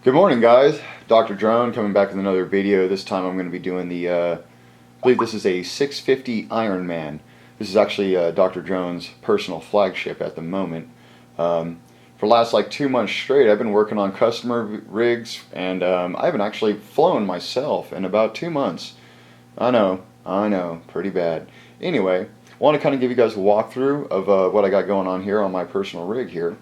Good morning, guys. Dr. Drone coming back with another video. This time I'm going to be doing the, I believe this is a 650 Ironman. This is actually Dr. Drone's personal flagship at the moment. For the last like 2 months straight, I've been working on customer rigs, and I haven't actually flown myself in about 2 months. I know, pretty bad. Anyway, I want to kind of give you guys a walkthrough of what I got going on here on my personal rig here.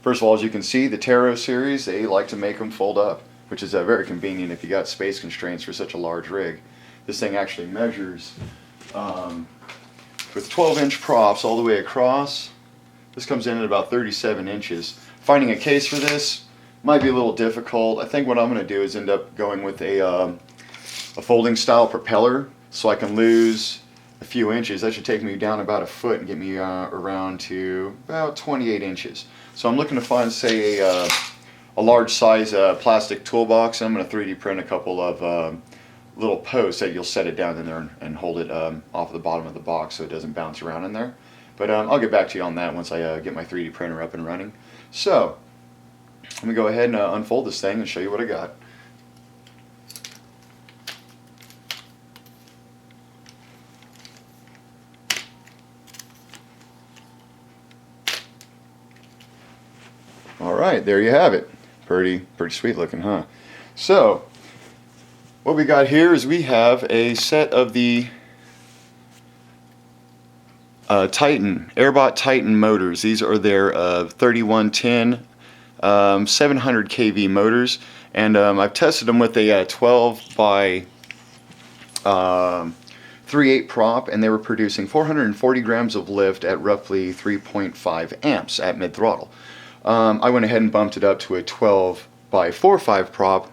First of all, as you can see, the Tarot series, they like to make them fold up, which is very convenient if you got space constraints for such a large rig. This thing actually measures with 12-inch props all the way across. This comes in at about 37 inches. Finding a case for this might be a little difficult. I think what I'm going to do is end up going with a folding style propeller, so I can lose a few inches. That should take me down about a foot and get me around to about 28 inches. So I'm looking to find, say, a large size plastic toolbox, and I'm going to 3D print a couple of little posts that you'll set it down in there and hold it off the bottom of the box so it doesn't bounce around in there. But I'll get back to you on that once I get my 3D printer up and running. So let me go ahead and unfold this thing and show you what I got. Alright, there you have it. Pretty sweet looking, huh? So, what we got here is we have a set of the Titan, Airbot Titan motors. These are their 3110 700 kV motors, and I've tested them with a 12 by 3/8 prop, and they were producing 440 grams of lift at roughly 3.5 amps at mid throttle. I went ahead and bumped it up to a 12 by 4/5 prop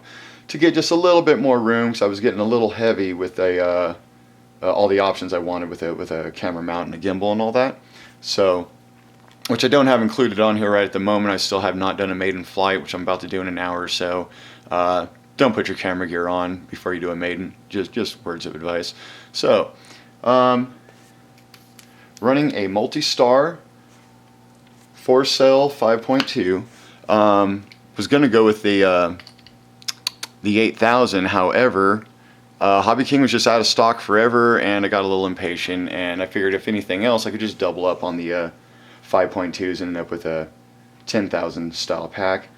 to get just a little bit more room, because I was getting a little heavy with all the options I wanted with a camera mount and a gimbal and all that. So, which I don't have included on here right at the moment. I still have not done a maiden flight, which I'm about to do in an hour or so. Don't put your camera gear on before you do a maiden. Just words of advice. So, running a multi-star 4-cell 5.2. Was going to go with the 8000. However, Hobby King was just out of stock forever, and I got a little impatient, and I figured if anything else I could just double up on the 5.2s and end up with a 10,000 style pack.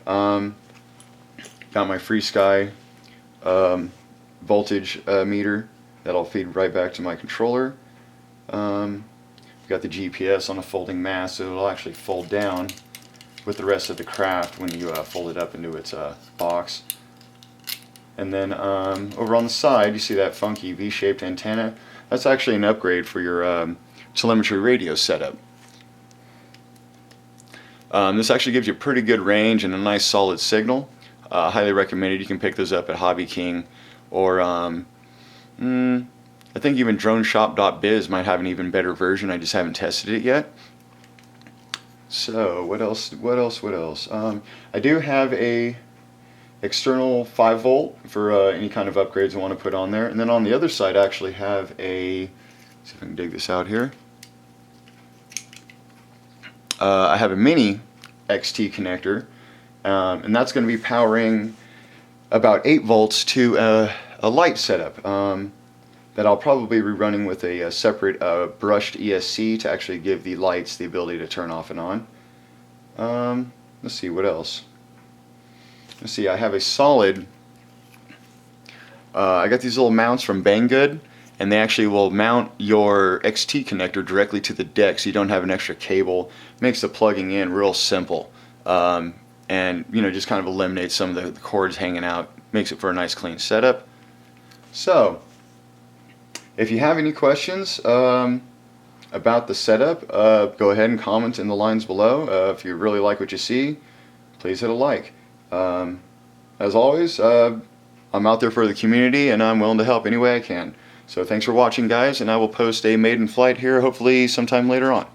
Got my Free Sky voltage meter that'll feed right back to my controller. Got the GPS on a folding mast, so it'll actually fold down with the rest of the craft when you fold it up into its box. And then over on the side, you see that funky V-shaped antenna. That's actually an upgrade for your telemetry radio setup. This actually gives you pretty good range and a nice solid signal. Highly recommended. You can pick those up at Hobby King, or I think even droneshop.biz might have an even better version. I just haven't tested it yet. So what else? I do have a external 5-volt for any kind of upgrades I want to put on there. And then on the other side I actually have a, see if I can dig this out here. I have a mini XT connector, and that's going to be powering about 8 volts to a light setup that I'll probably be running with a separate brushed ESC to actually give the lights the ability to turn off and on. Let's see, what else? Let's see, I have a solid, I got these little mounts from Banggood, and they actually will mount your XT connector directly to the deck, so you don't have an extra cable. Makes the plugging in real simple, and just kind of eliminates some of the cords hanging out. Makes it for a nice clean setup. So, if you have any questions about the setup, go ahead and comment in the lines below. If you really like what you see, please hit a like. As always, I'm out there for the community, and I'm willing to help any way I can. So thanks for watching, guys, and I will post a maiden flight here hopefully sometime later on.